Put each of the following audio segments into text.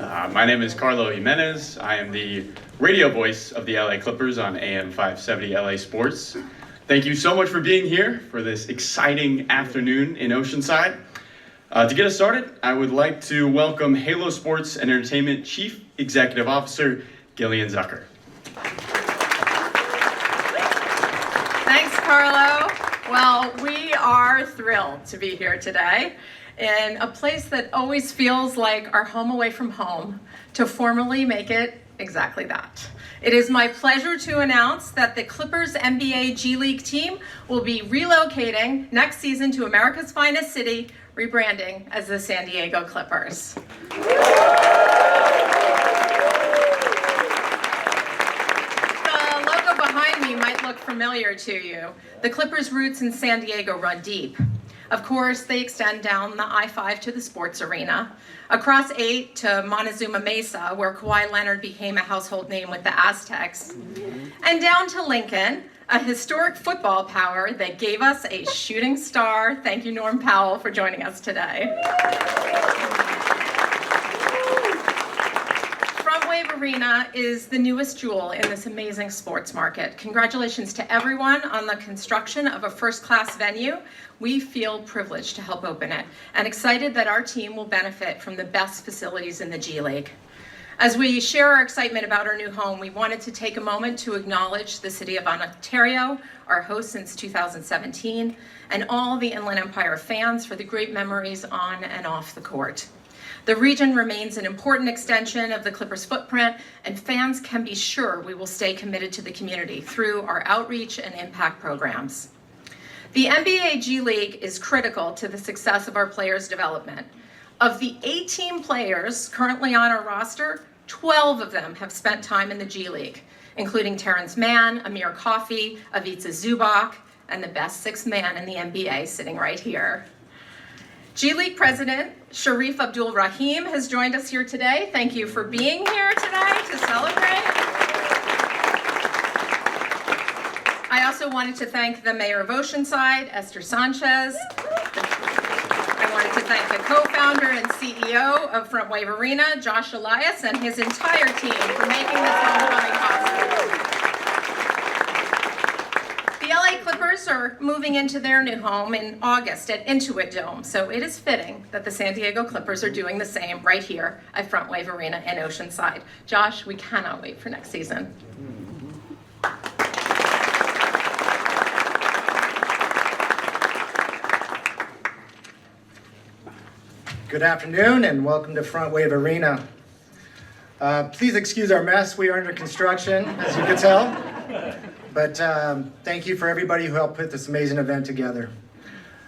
My name is Carlo Jimenez. I am the radio voice of the LA Clippers on AM 570 LA Sports. Thank you so much for being here for this exciting afternoon in Oceanside. To get us started, I would like to welcome Halo Sports and Entertainment Chief Executive Officer Gillian Zucker. Thanks, Carlo. Well, we are thrilled to be here today in a place that always feels like our home away from home, to formally make it exactly that. It is my pleasure to announce that the Clippers NBA G League team will be relocating next season to America's finest city, rebranding as the San Diego Clippers. The logo behind me might look familiar to you. The Clippers' roots in San Diego run deep. Of course, they extend down the I-5 to the sports arena, across 8 to Montezuma Mesa, where Kawhi Leonard became a household name with the Aztecs, and down to Lincoln, a historic football power that gave us a shooting star. Thank you, Norm Powell, for joining us today. FrontWave Arena is the newest jewel in this amazing sports market. Congratulations to everyone on the construction of a first-class venue. We feel privileged to help open it and excited that our team will benefit from the best facilities in the G League. As we share our excitement about our new home, we wanted to take a moment to acknowledge the City of Ontario, our host since 2017, and all the Inland Empire fans for the great memories on and off the court. The region remains an important extension of the Clippers' footprint, and fans can be sure we will stay committed to the community through our outreach and impact programs. The NBA G League is critical to the success of our players' development. Of the 18 players currently on our roster, 12 of them have spent time in the G League, including Terrence Mann, Amir Coffey, Ivica Zubac, and the best sixth man in the NBA sitting right here. G League President Sharif Abdul Rahim has joined us here today. Thank you for being here today to celebrate. I also wanted to thank the Mayor of Oceanside, Esther Sanchez. I wanted to thank the co-founder and CEO of FrontWave Arena, Josh Elias, and his entire team for making this homecoming possible. The LA Clippers are moving into their new home in August at Intuit Dome, so it is fitting that the San Diego Clippers are doing the same right here at FrontWave Arena in Oceanside. Josh, we cannot wait for next season. Good afternoon and welcome to FrontWave Arena. Please excuse our mess. We are under construction, as you can tell. But thank you for everybody who helped put this amazing event together.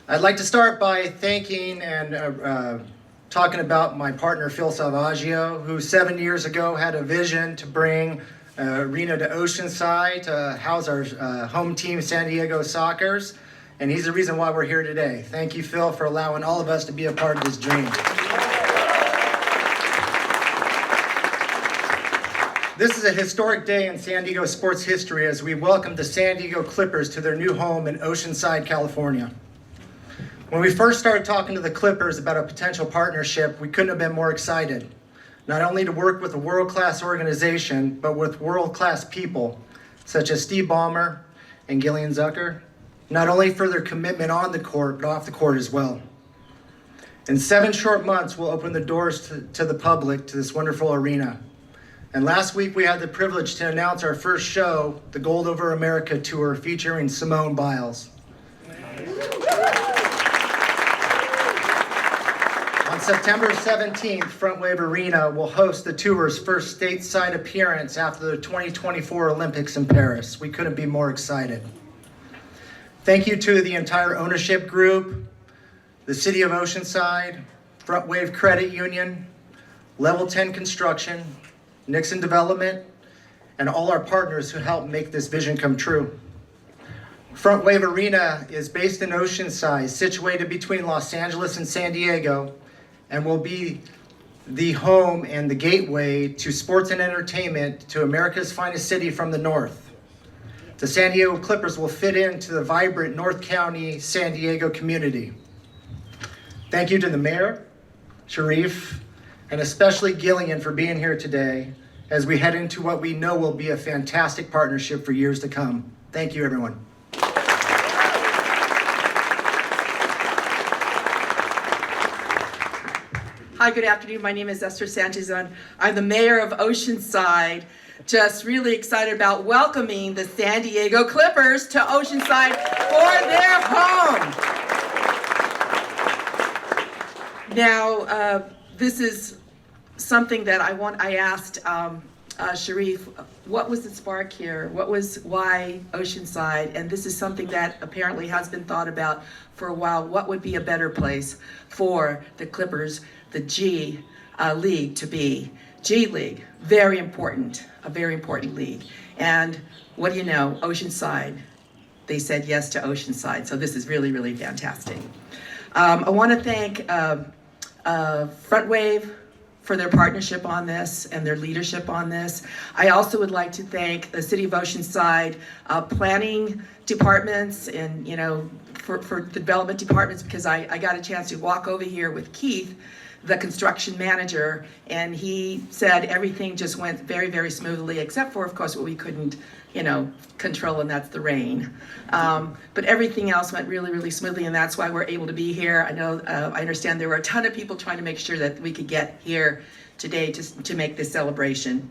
I'd like to start by thanking and talking about my partner, Phil Salvaggio, who 7 years ago had a vision to bring arena to Oceanside to house our home team, San Diego Sockers. And he's the reason why we're here today. Thank you, Phil, for allowing all of us to be a part of this dream. This is a historic day in San Diego sports history as we welcome the San Diego Clippers to their new home in Oceanside, California. When we first started talking to the Clippers about a potential partnership, we couldn't have been more excited. Not only to work with a world-class organization, but with world-class people, such as Steve Ballmer and Gillian Zucker, not only for their commitment on the court, but off the court as well. In 7 short months, we'll open the doors to the public to this wonderful arena. And last week, we had the privilege to announce our first show, the Gold Over America Tour, featuring Simone Biles. On September 17th, FrontWave Arena will host the tour's first stateside appearance after the 2024 Olympics in Paris. We couldn't be more excited. Thank you to the entire ownership group, the City of Oceanside, FrontWave Credit Union, Level 10 Construction, Nixon Development, and all our partners who helped make this vision come true. FrontWave Arena is based in Oceanside, situated between Los Angeles and San Diego, and will be the home and the gateway to sports and entertainment to America's finest city from the north. The San Diego Clippers will fit into the vibrant North County San Diego community. Thank you to the mayor, Sharif, and especially Gillian for being here today as we head into what we know will be a fantastic partnership for years to come. Thank you, everyone. Hi, good afternoon. My name is Esther Sanchez. I'm the mayor of Oceanside. Just really excited about welcoming the San Diego Clippers to Oceanside for their home. Now, this is something that I asked Sharif, what was the spark here? Why Oceanside? And this is something that apparently has been thought about for a while. What would be a better place for the Clippers, the G League to be? G League, very important, a very important league. And what do you know, Oceanside, they said yes to Oceanside. So this is really, really fantastic. I want to thank FrontWave for their partnership on this and their leadership on this. I also would like to thank the City of Oceanside planning departments and, for development departments, because I got a chance to walk over here with Keith, the construction manager, and he said everything just went very, very smoothly, except for, of course, what we couldn't, control, and that's the rain. But everything else went really, really smoothly, and that's why we're able to be here. I know, I understand there were a ton of people trying to make sure that we could get here today to make this celebration.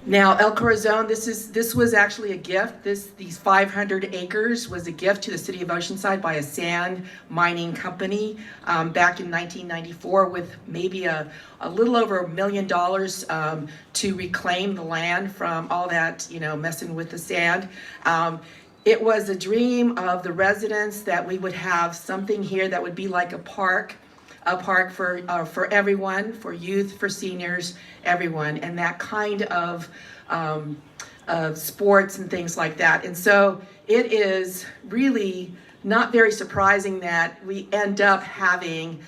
Now, El Corazon, this was actually a gift. These 500 acres was a gift to the City of Oceanside by a sand mining company back in 1994, with maybe a little over $1 million to reclaim the land from all that, messing with the sand. It was a dream of the residents that we would have something here that would be like a park for everyone, for youth, for seniors, everyone, and that kind of sports and things like that. And so it is really not very surprising that we end up having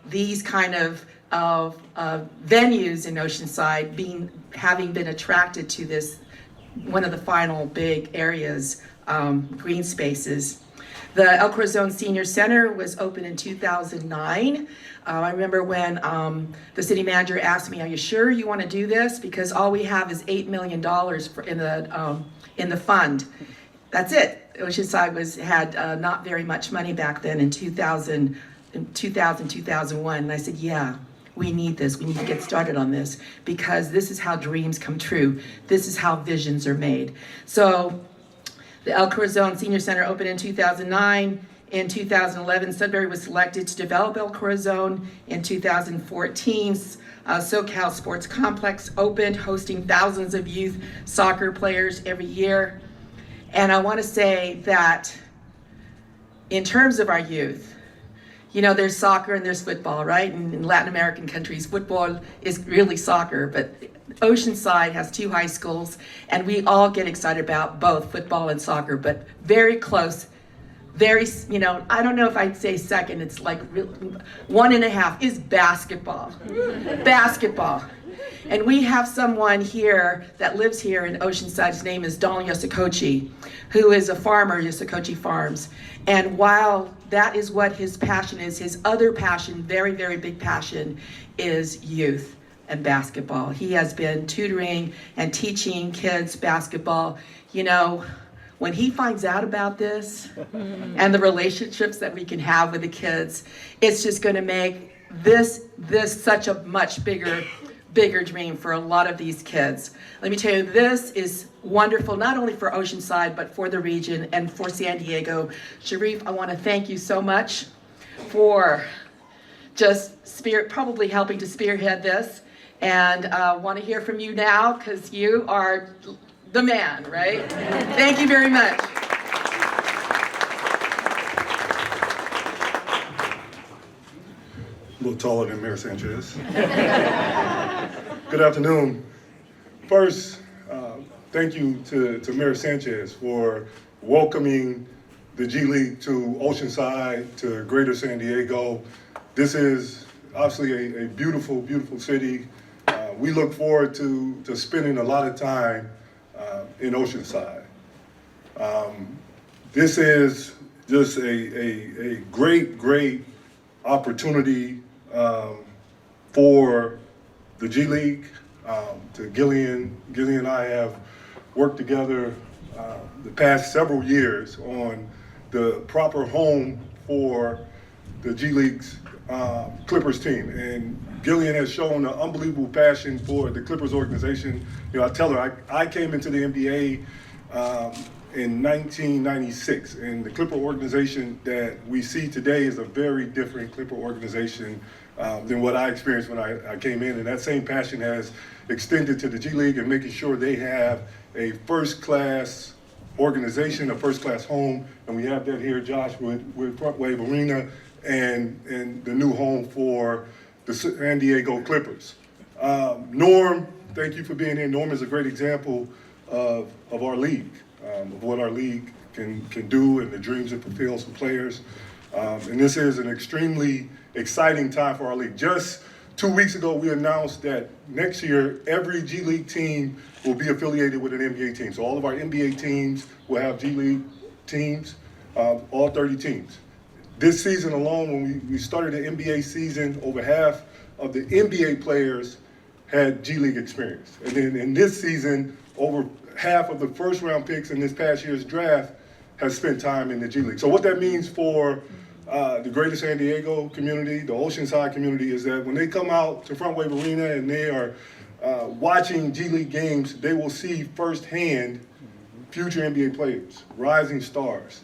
these kind of venues in Oceanside having been attracted to this, one of the final big areas, green spaces. The El Corazon Senior Center was opened in 2009. I remember when the city manager asked me, "Are you sure you want to do this? Because all we have is $8 million in the fund." That's it. Oceanside had not very much money back then in 2000, 2001. And I said, "Yeah, we need this. We need to get started on this, because this is how dreams come true. This is how visions are made." So the El Corazon Senior Center opened in 2009. In 2011, Sudbury was selected to develop El Corazon. In 2014, SoCal Sports Complex opened, hosting thousands of youth soccer players every year. And I want to say that in terms of our youth, there's soccer and there's football, right? And in Latin American countries, football is really soccer, but Oceanside has 2 high schools, and we all get excited about both football and soccer, but very close, very, I don't know if I'd say second, it's like 1.5 is basketball. Basketball. And we have someone here that lives here in Oceanside. His name is Don Yosakochi, who is a farmer, Yosakochi Farms. And while that is what his passion is, his other passion, very, very big passion, is youth and basketball. He has been tutoring and teaching kids basketball. When he finds out about this and the relationships that we can have with the kids, it's just going to make this such a much bigger dream for a lot of these kids. Let me tell you, this is wonderful, not only for Oceanside, but for the region and for San Diego. Sharif, I want to thank you so much for just probably helping to spearhead this. And I want to hear from you now, because you are the man, right? Thank you very much. A little taller than Mayor Sanchez. Good afternoon. First, thank you to Mayor Sanchez for welcoming the G League to Oceanside, to Greater San Diego. This is obviously a beautiful, beautiful city. We look forward to spending a lot of time in Oceanside. This is just a great, great opportunity for the G League, to Gillian. Gillian and I have worked together the past several years on the proper home for the G League's Clippers team. And Gillian has shown an unbelievable passion for the Clippers organization. You know, I tell her, I came into the NBA in 1996, and the Clipper organization that we see today is a very different Clipper organization than what I experienced when I came in. And that same passion has extended to the G League and making sure they have a first-class organization, a first-class home, and we have that here, Josh, with FrontWave Arena and the new home for the San Diego Clippers. Norm, thank you for being here. Norm is a great example of our league, of what our league can do and the dreams it fulfills for players. And this is an extremely exciting time for our league. Just 2 weeks ago, we announced that next year, every G League team will be affiliated with an NBA team. So all of our NBA teams will have G League teams, all 30 teams. This season alone, when we started the NBA season, over half of the NBA players had G League experience. And then in this season, over half of the first round picks in this past year's draft has spent time in the G League. So what that means for the greater San Diego community, the Oceanside community, is that when they come out to FrontWave Arena and they are watching G League games, they will see firsthand future NBA players, rising stars.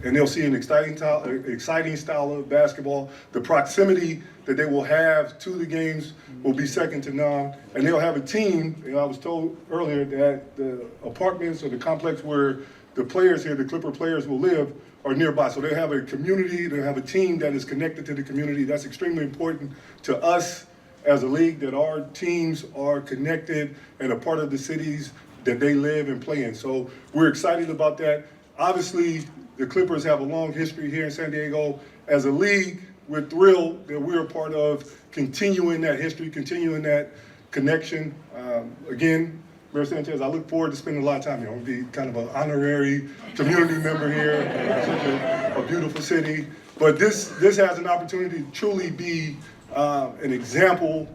And they'll see an exciting style of basketball. The proximity that they will have to the games will be second to none. And they'll have a team, and I was told earlier that the apartments or the complex where the players here, the Clipper players, will live are nearby. So they have a community, they have a team that is connected to the community. That's extremely important to us as a league, that our teams are connected and a part of the cities that they live and play in. So we're excited about that. Obviously, the Clippers have a long history here in San Diego. As a league, we're thrilled that we're a part of continuing that history, continuing that connection. Again, Mayor Sanchez, I look forward to spending a lot of time here. I'll be kind of an honorary community member here. Such a beautiful city. But this has an opportunity to truly be an example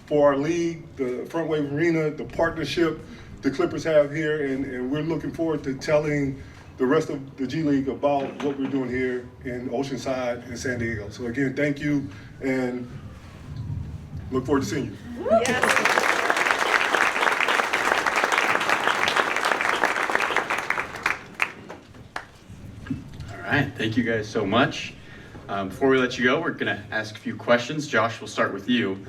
for our league, the FrontWave Arena, the partnership the Clippers have here, and we're looking forward to telling the rest of the G League about what we're doing here in Oceanside and San Diego. So again, thank you, and look forward to seeing you. Yes. All right, thank you guys so much. Before we let you go, we're going to ask a few questions. Josh, we'll start with you.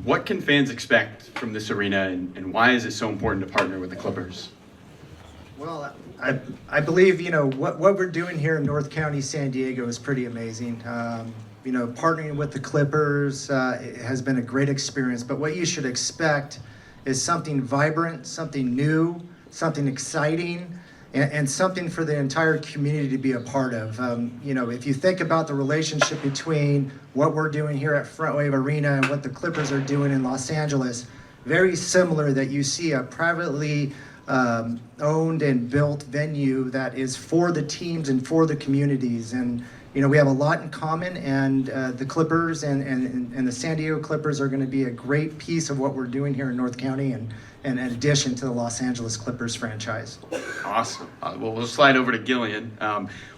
What can fans expect from this arena, and why is it so important to partner with the Clippers? Well, I believe, what we're doing here in North County, San Diego is pretty amazing. Partnering with the Clippers has been a great experience, but what you should expect is something vibrant, something new, something exciting, and something for the entire community to be a part of. If you think about the relationship between what we're doing here at FrontWave Arena and what the Clippers are doing in Los Angeles, very similar, that you see a privately owned and built venue that is for the teams and for the communities. And we have a lot in common, and the Clippers and the San Diego Clippers are going to be a great piece of what we're doing here in North County, and in addition to the Los Angeles Clippers franchise. Awesome. Well, we'll slide over to Gillian.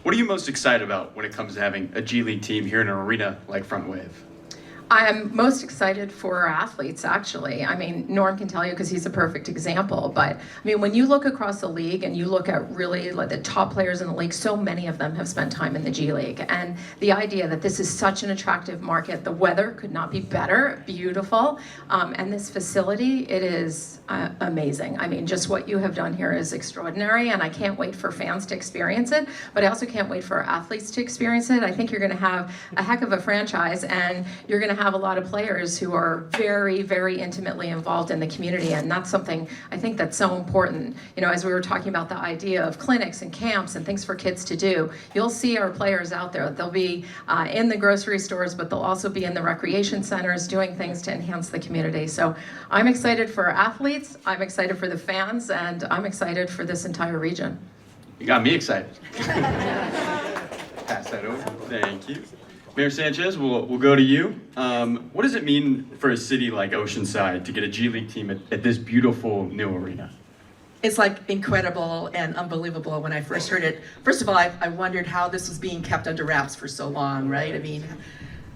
What are you most excited about when it comes to having a G League team here in an arena like FrontWave? I am most excited for our athletes, actually. Norm can tell you because he's a perfect example. But, when you look across the league and you look at really like the top players in the league, so many of them have spent time in the G League. And the idea that this is such an attractive market, the weather could not be better, beautiful. And this facility, it is amazing. Just what you have done here is extraordinary, and I can't wait for fans to experience it. But I also can't wait for our athletes to experience it. I think you're going to have a heck of a franchise, and you're going to have a lot of players who are very, very intimately involved in the community, and that's something I think that's so important. As we were talking about the idea of clinics and camps and things for kids to do, you'll see our players out there. They'll be in the grocery stores, but they'll also be in the recreation centers doing things to enhance the community. So I'm excited for our athletes, I'm excited for the fans, and I'm excited for this entire region. You got me excited. Pass that over. Thank you. Mayor Sanchez, we'll go to you. What does it mean for a city like Oceanside to get a G League team at this beautiful new arena? It's like incredible and unbelievable when I first heard it. First of all, I wondered how this was being kept under wraps for so long, right? I mean,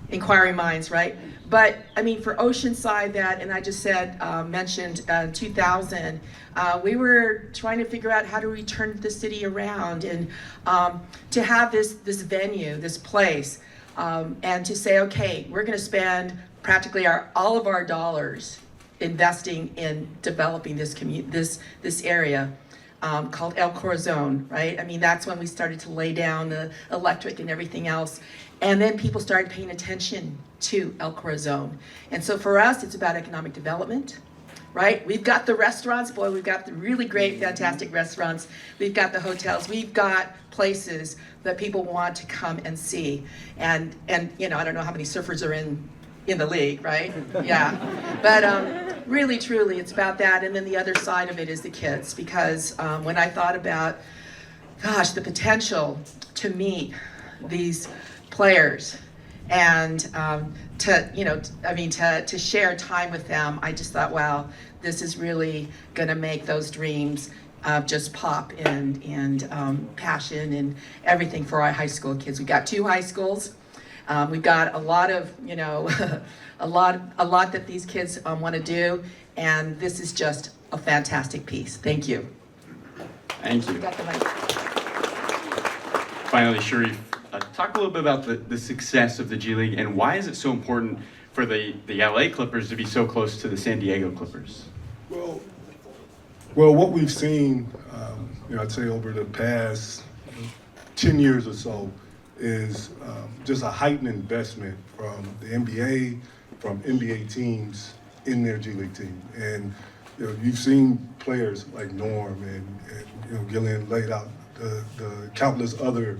inquiring minds, right? But I mean, for Oceanside, that, and I just said, mentioned 2000, we were trying to figure out how do we turn the city around, and to have this venue, this place, and to say, okay, we're going to spend practically all of our dollars investing in developing this area called El Corazon, right? I mean, that's when we started to lay down the electric and everything else. And then people started paying attention to El Corazon. And so for us, it's about economic development, right? We've got the restaurants, boy, we've got the really great, fantastic restaurants. We've got the hotels, we've got places that people want to come and see. And you know, I don't know how many surfers are in the league, right? Yeah. But really, truly, it's about that. And then the other side of it is the kids, because when I thought about, gosh, the potential to meet these players and to share time with them, I just thought, wow, this is really going to make those dreams just pop, and passion and everything for our high school kids. We've got 2 high schools. We've got a lot of, you know, a lot that these kids want to do, and this is just a fantastic piece. Thank you. Thank you. Got the mic. Finally, Sharif, talk a little bit about the success of the G League, and why is it so important for the LA Clippers to be so close to the San Diego Clippers? Well, what we've seen, I'd say over the past 10 years or so, is just a heightened investment from the NBA, from NBA teams in their G League team. And you've seen players like Norm and Gillian laid out the countless other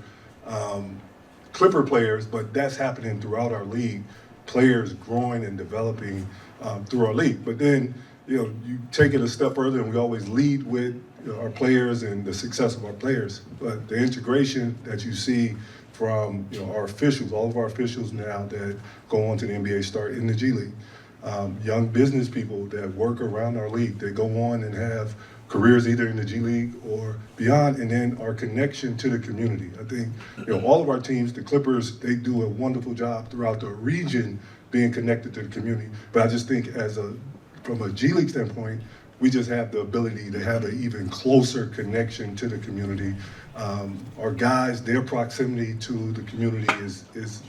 Clipper players, but that's happening throughout our league. Players growing and developing through our league. But then you take it a step further, and we always lead with our players and the success of our players. But the integration that you see from our officials, all of our officials now that go on to the NBA start in the G League. Young business people that work around our league, they go on and have careers either in the G League or beyond, and then our connection to the community. I think all of our teams, the Clippers, they do a wonderful job throughout the region being connected to the community. But I just think from a G League standpoint, we just have the ability to have an even closer connection to the community. Our guys, their proximity to the community is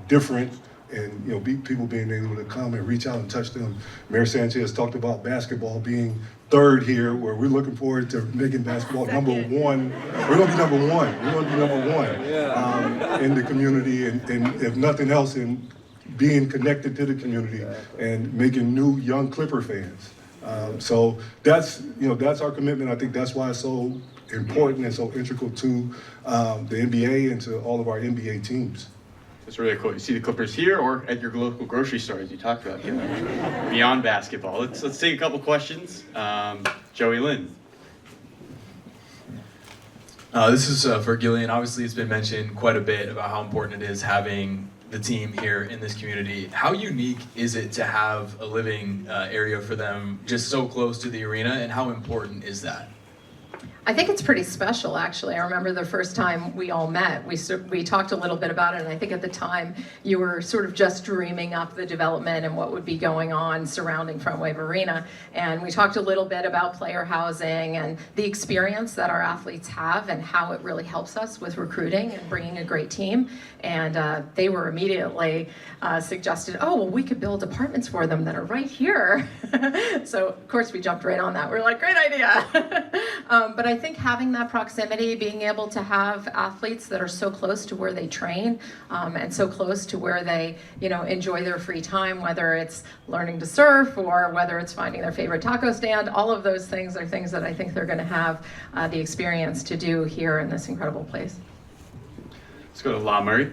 different, and people being able to come and reach out and touch them. Mayor Sanchez talked about basketball being third here, where we're looking forward to making basketball number one. We're going to be number one. We're going to be number one in the community, and if nothing else, in being connected to the community and making new young Clipper fans. So that's our commitment. I think that's why it's so important and so integral to the NBA and to all of our NBA teams. It's really cool. You see the Clippers here or at your local grocery store, as you talked about, beyond basketball. Let's take a couple questions. Joey Lynn. This is for Gillian. Obviously, it's been mentioned quite a bit about how important it is having the team here in this community. How unique is it to have a living area for them just so close to the arena, and how important is that? I think it's pretty special, actually. I remember the first time we all met, we talked a little bit about it, and I think at the time you were sort of just dreaming up the development and what would be going on surrounding FrontWave Arena. And we talked a little bit about player housing and the experience that our athletes have and how it really helps us with recruiting and bringing a great team. And they were immediately suggested, oh, well, we could build apartments for them that are right here. So, of course, we jumped right on that. We're like, great idea. But I think having that proximity, being able to have athletes that are so close to where they train and so close to where they, enjoy their free time, whether it's learning to surf or whether it's finding their favorite taco stand, all of those things are things that I think they're going to have the experience to do here in this incredible place. Let's go to La Murray.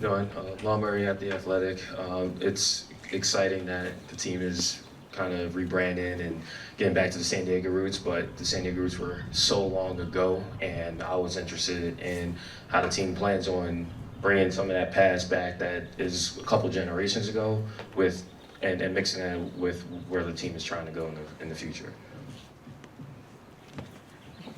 Law Murray at The Athletic. It's exciting that the team is kind of rebranding and getting back to the San Diego roots, but the San Diego roots were so long ago, and I was interested in how the team plans on bringing some of that past back that is a couple generations ago and mixing that with where the team is trying to go in the future.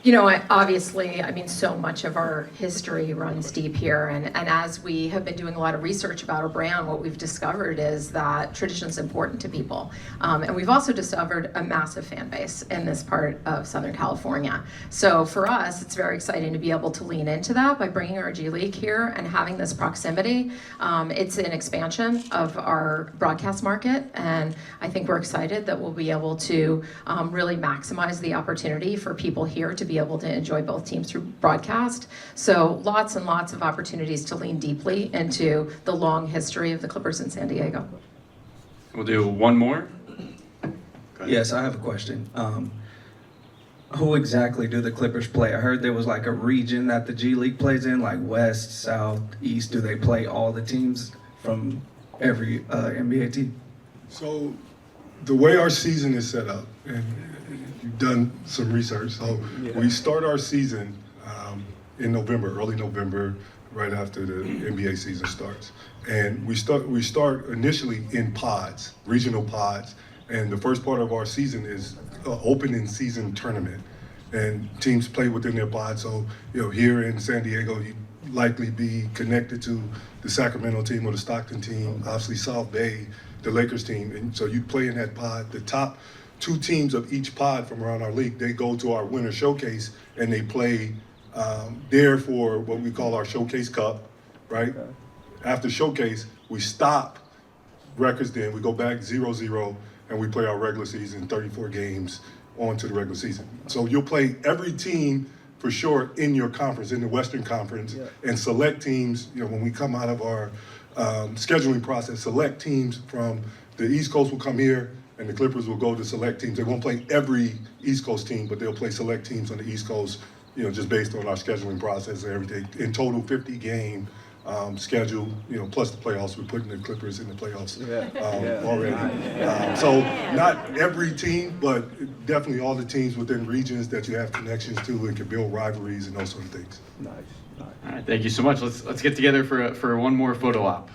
You know, obviously, I mean, so much of our history runs deep here, and as we have been doing a lot of research about our brand, what we've discovered is that tradition is important to people. And we've also discovered a massive fan base in this part of Southern California. So for us, it's very exciting to be able to lean into that by bringing our G League here and having this proximity. It's an expansion of our broadcast market, and I think we're excited that we'll be able to really maximize the opportunity for people here to be able to enjoy both teams through broadcast. So lots and lots of opportunities to lean deeply into the long history of the Clippers in San Diego. We'll do one more. Go ahead. Yes, I have a question. Who exactly do the Clippers play? I heard there was like a region that the G League plays in, like West, South, East. Do they play all the teams from every NBA team? So the way our season is set up, and you've done some research, so we start our season in November, early November, right after the NBA season starts. And we start initially in pods, regional pods, and the first part of our season is opening season tournament. And teams play within their pods, so here in San Diego, you likely be connected to the Sacramento team or the Stockton team, obviously South Bay, the Lakers team, and so you play in that pod. The top 2 teams of each pod from around our league, they go to our winter showcase and they play there for what we call our Showcase Cup, right? Okay. After Showcase, we stop records then, we go back 0-0, and we play our regular season, 34 games on to the regular season. So you'll play every team for sure in your conference, in the Western Conference, and select teams, when we come out of our scheduling process, select teams from the East Coast will come here, and the Clippers will go to select teams. They won't play every East Coast team, but they'll play select teams on the East Coast, just based on our scheduling process and everything. In total, 50-game schedule, plus the playoffs. We're putting the Clippers in the playoffs already. So not every team, but definitely all the teams within regions that you have connections to and can build rivalries and those sort of things. Nice. All right, thank you so much. Let's get together for one more photo op.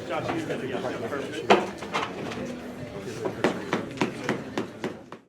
Josh, you got to get perfect.